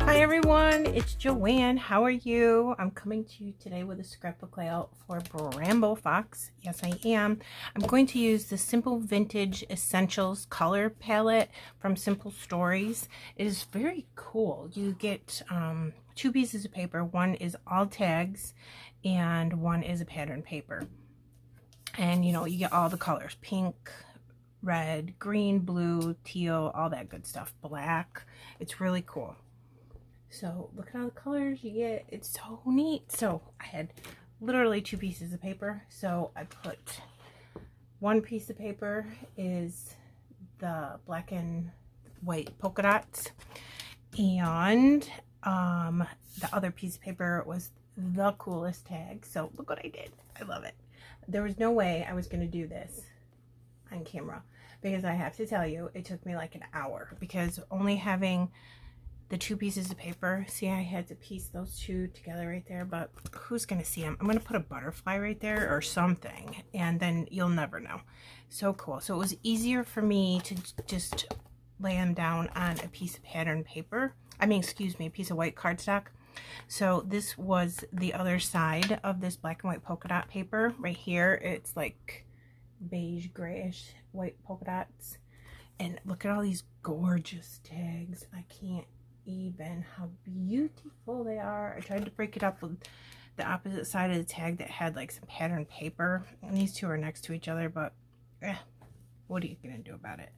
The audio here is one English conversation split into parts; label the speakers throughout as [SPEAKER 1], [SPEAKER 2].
[SPEAKER 1] Hi everyone, it's Joanne. How are you? I'm coming to you today with a scrapbook layout for Bramble Fox. Yes, I am. I'm going to use the Simple Vintage Essentials color palette from Simple Stories. It is very cool. You get two pieces of paper. One is all tags and one is a pattern paper. And you know, you get all the colors: pink, red, green, blue, teal, all that good stuff, black. It's really cool. So look at all the colors you get. It's so neat. So I had literally two pieces of paper. So I put one piece of paper is the black and white polka dots, and the other piece of paper was the coolest tag. So look what I did. I love it. There was no way I was going to do this on camera, because I have to tell you, it took me like an hour, because only having the two pieces of paper, see, I had to piece those two together right there, but who's gonna see them? I'm gonna put a butterfly right there or something, and then you'll never know. So cool. So it was easier for me to just lay them down on a piece of pattern paper. I mean, excuse me, a piece of white cardstock. So this was the other side of this black and white polka dot paper right here. It's like beige, grayish, white polka dots. And look at all these gorgeous tags. I can't even how beautiful they are. I tried to break it up with the opposite side of the tag that had like some pattern paper, and these two are next to each other, but what are you gonna do about it?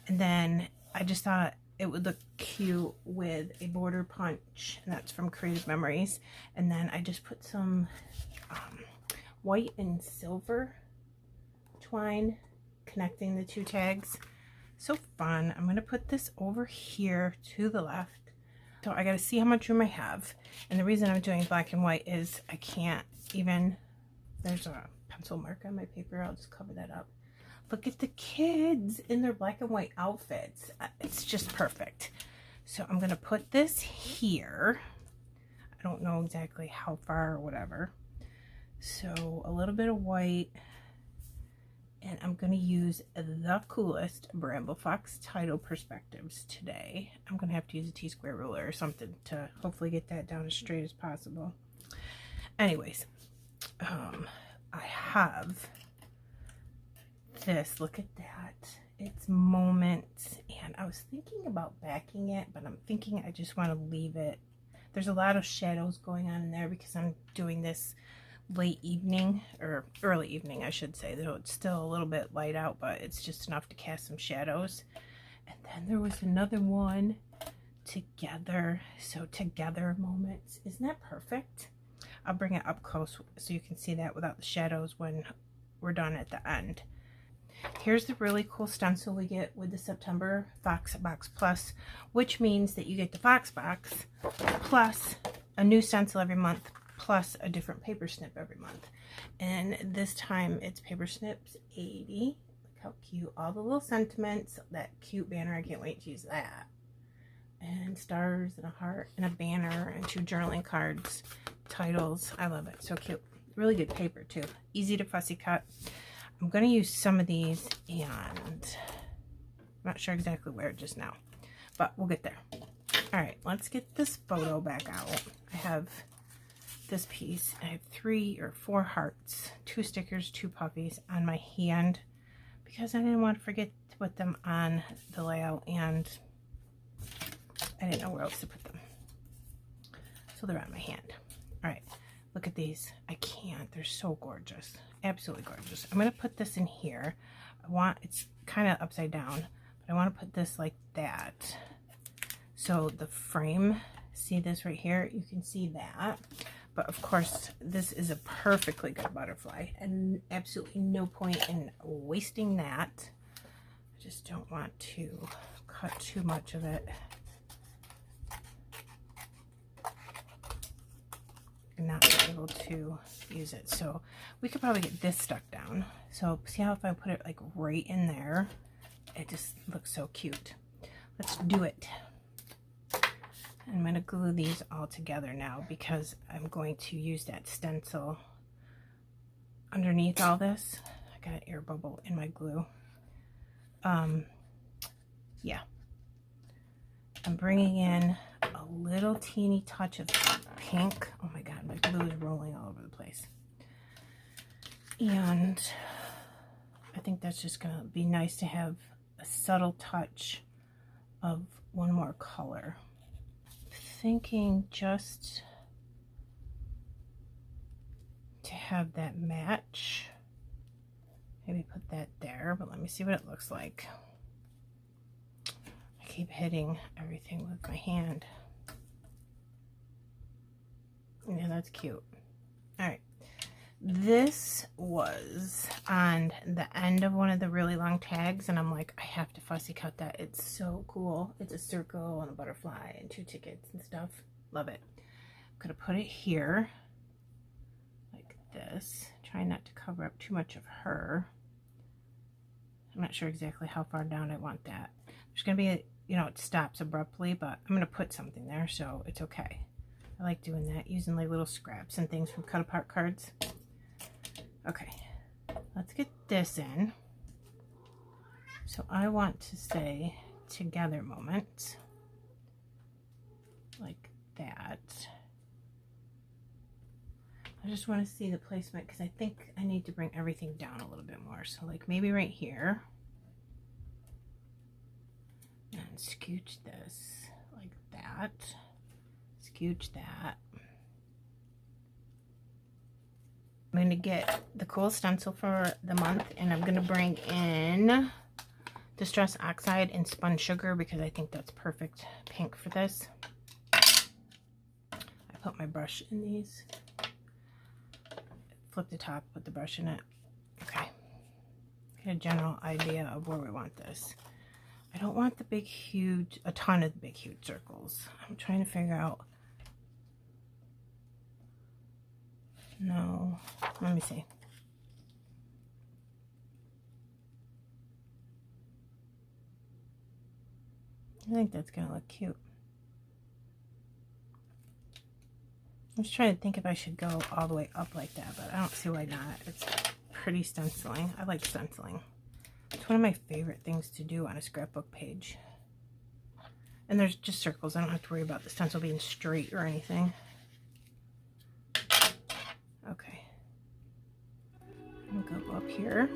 [SPEAKER 1] And then I just thought it would look cute with a border punch, and that's from Creative Memories. And then I just put some white and silver twine connecting the two tags. So fun. I'm gonna put this over here to the left. So I gotta see how much room I have. And the reason I'm doing black and white is I can't even, there's a pencil mark on my paper. I'll just cover that up. Look at the kids in their black and white outfits. It's just perfect. So I'm gonna put this here. I don't know exactly how far or whatever. So a little bit of white. And I'm going to use the coolest Bramble Fox title perspectives today. I'm going to have to use a T-square ruler or something to hopefully get that down as straight as possible. Anyways, I have this. Look at that. It's Moments. And I was thinking about backing it, but I'm thinking I just want to leave it. There's a lot of shadows going on in there because I'm doing this late evening, or early evening I should say, though it's still a little bit light out, but it's just enough to cast some shadows. And then there was another one, Together. So Together Moments. Isn't that perfect? I'll bring it up close so you can see that without the shadows when we're done at the end. Here's the really cool stencil we get with the September Fox Box Plus, which means that you get the Fox Box plus a new stencil every month, plus a different paper snip every month. And this time it's paper snips 80. Look how cute. All the little sentiments, that cute banner. I can't wait to use that. And stars and a heart and a banner and two journaling cards, titles. I love it. So cute. Really good paper too. Easy to fussy cut. I'm going to use some of these, and I'm not sure exactly where just now, but we'll get there. All right, let's get this photo back out. I have this piece. I have 3 or 4 hearts, 2 stickers, 2 puppies on my hand because I didn't want to forget to put them on the layout, and I didn't know where else to put them. So they're on my hand. All right, look at these. I can't. They're so gorgeous. Absolutely gorgeous. I'm going to put this in here. It's kind of upside down, but I want to put this like that. So the frame, see this right here? You can see that. But of course, this is a perfectly good butterfly, and absolutely no point in wasting that. I just don't want to cut too much of it and not be able to use it. So we could probably get this stuck down. So see how if I put it like right in there, it just looks so cute. Let's do it. I'm going to glue these all together now because I'm going to use that stencil underneath all this. I got an air bubble in my glue. Yeah. I'm bringing in a little teeny touch of pink. Oh my god, my glue is rolling all over the place. And I think that's just going to be nice to have a subtle touch of one more color. Thinking just to have that match. Maybe put that there, but let me see what it looks like. I keep hitting everything with my hand. Yeah, that's cute. All right. This was on the end of one of the really long tags, and I'm like, I have to fussy cut that. It's so cool. It's a circle and a butterfly and 2 tickets and stuff. Love it. I'm gonna put it here like this. Try not to cover up too much of her. I'm not sure exactly how far down I want that. There's gonna be a, you know, it stops abruptly, but I'm gonna put something there, so it's okay. I like doing that, using like little scraps and things from cut apart cards. Okay, let's get this in. So I want to say together moment, like that. I just want to see the placement because I think I need to bring everything down a little bit more. So like maybe right here. And scooch this like that. Scooch that. I'm going to get the cool stencil for the month, and I'm going to bring in Distress Oxide and Spun Sugar because I think that's perfect pink for this. I put my brush in these. Flip the top, put the brush in it. Okay. Get a general idea of where we want this. I don't want the big, huge, a ton of the big, huge circles. I'm trying to figure out. No, let me see. I think that's gonna look cute. I'm just trying to think if I should go all the way up like that, but I don't see why not. It's pretty stenciling. I like stenciling. It's one of my favorite things to do on a scrapbook page. And there's just circles. I don't have to worry about the stencil being straight or anything. Okay. I'm gonna go up here.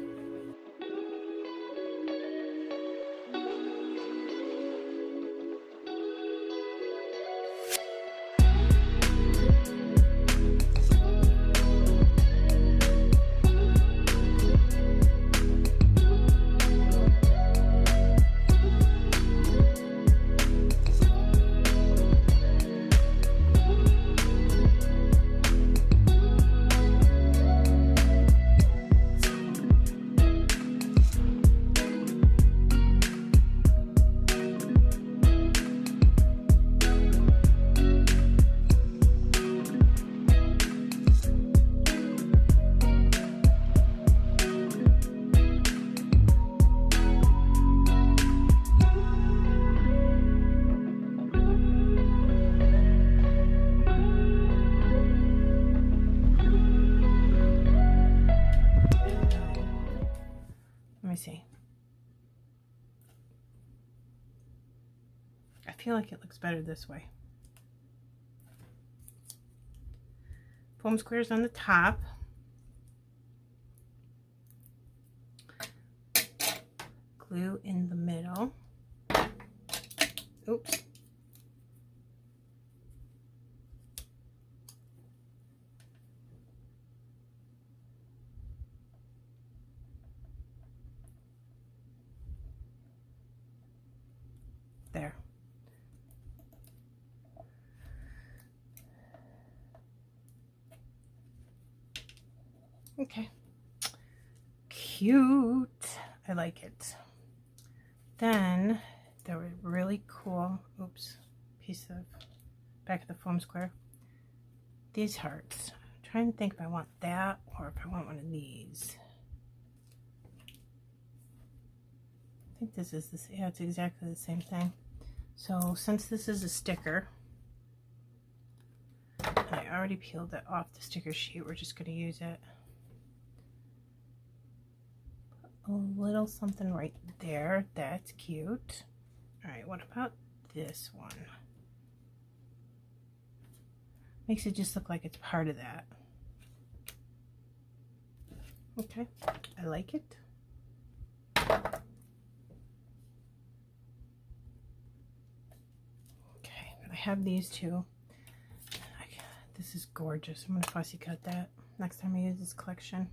[SPEAKER 1] See. I feel like it looks better this way. Foam squares on the top. Glue in the middle. Oops. There. Okay. Cute. I like it. Then there was really cool, oops, piece of back of the foam square. These hearts. I'm trying to think if I want that or if I want one of these. I think this is this. Yeah, it's exactly the same thing. So since this is a sticker, I already peeled it off the sticker sheet. We're just going to use it. A little something right there. That's cute. Alright, what about this one? Makes it just look like it's part of that. Okay, I like it. Okay, I have these two. This is gorgeous. I'm going to fussy cut that next time I use this collection.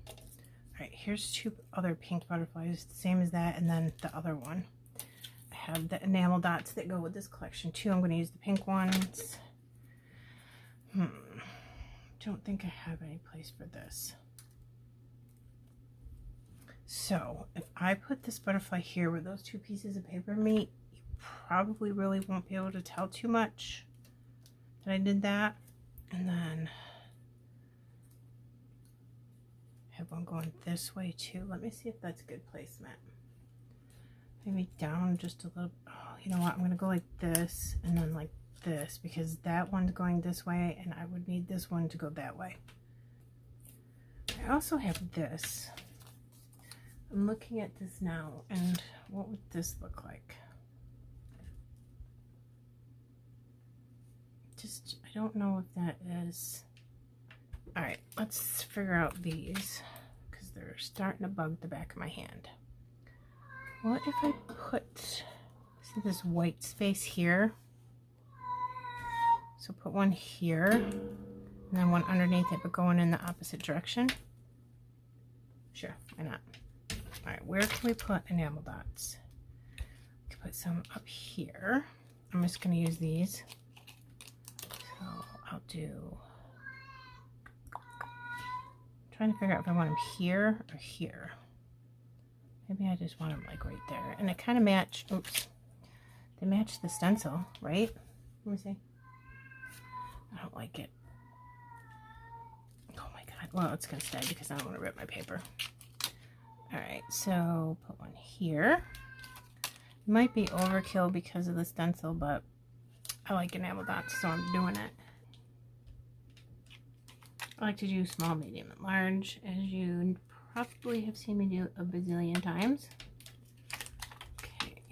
[SPEAKER 1] Alright, here's two other pink butterflies, same as that, and then the other one. I have the enamel dots that go with this collection too. I'm going to use the pink ones. Don't think I have any place for this. So if I put this butterfly here where those two pieces of paper meet, you probably really won't be able to tell too much that I did that. And then I have one going this way too. Let me see if that's good placement. Maybe down just a little. Oh, you know what? I'm going to go like this and then like this, because that one's going this way and I would need this one to go that way. I also have this. I'm looking at this now, and what would this look like? Just, I don't know if that is. Alright, let's figure out these, because they're starting to bug the back of my hand. What if I put, see this white space here? So put one here, and then one underneath it, but going in the opposite direction. Sure, why not? Alright, where can we put enamel dots? We can put some up here. I'm just going to use these. So I'll do, I'm trying to figure out if I want them here or here. Maybe I just want them like right there. And they kind of match, oops, they match the stencil, right? Let me see. I don't like it. Oh my god. Well, it's going to stay because I don't want to rip my paper. Alright, so put one here. It might be overkill because of the stencil, but I like enamel dots, so I'm doing it. I like to do small, medium, and large, as you probably have seen me do a bazillion times. Okay.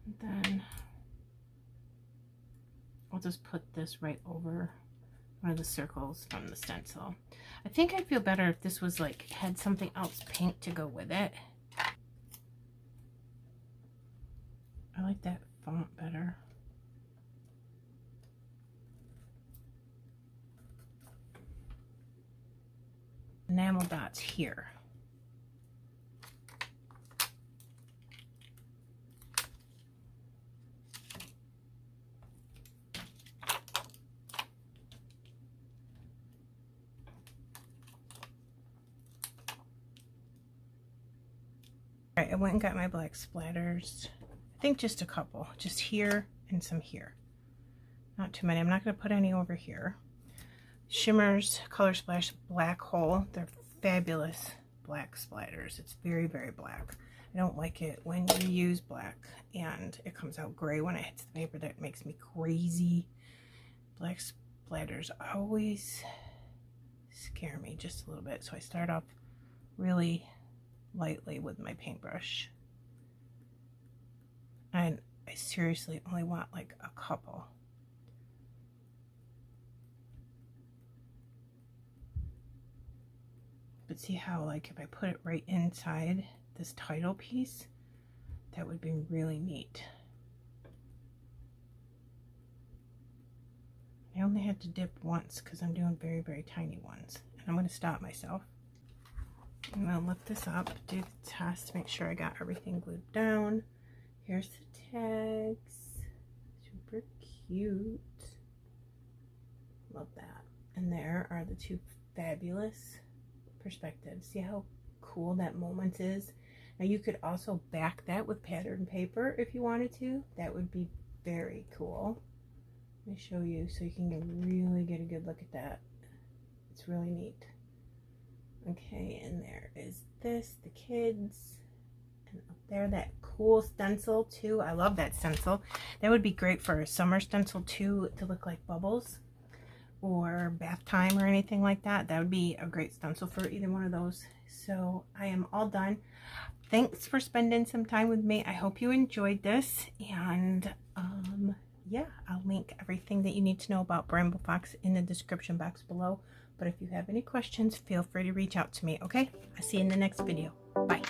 [SPEAKER 1] And then I'll just put this right over one of the circles from the stencil. I think I'd feel better if this was like, had something else pink to go with it. I like that font better. Enamel dots here. Alright, I went and got my black splatters. I think just a couple. Just here and some here. Not too many. I'm not going to put any over here. Shimmers, Color Splash Black Hole. They're fabulous black splatters. It's very, very black. I don't like it when you use black and it comes out gray when it hits the paper. That makes me crazy. Black splatters always scare me just a little bit. So I start off really lightly with my paintbrush. And I seriously only want like a couple. But see how, like, if I put it right inside this title piece, that would be really neat. I only had to dip once because I'm doing very, very tiny ones. And I'm going to stop myself. I'm going to lift this up, do the test to make sure I got everything glued down. Here's the tags. Super cute. Love that. And there are the two fabulous perspectives. See how cool that moment is? Now you could also back that with patterned paper if you wanted to. That would be very cool. Let me show you so you can really get a good look at that. It's really neat. Okay, and there is this, the kids, and up there that cool stencil too. I love that stencil. That would be great for a summer stencil too, to look like bubbles. or bath time or anything like that, that would be a great stencil for either one of those. So I am all done. Thanks for spending some time with me. I hope you enjoyed this, and yeah, I'll link everything that you need to know about Bramble Fox in the description box below. But if you have any questions, feel free to reach out to me, okay? I'll see you in the next video. Bye.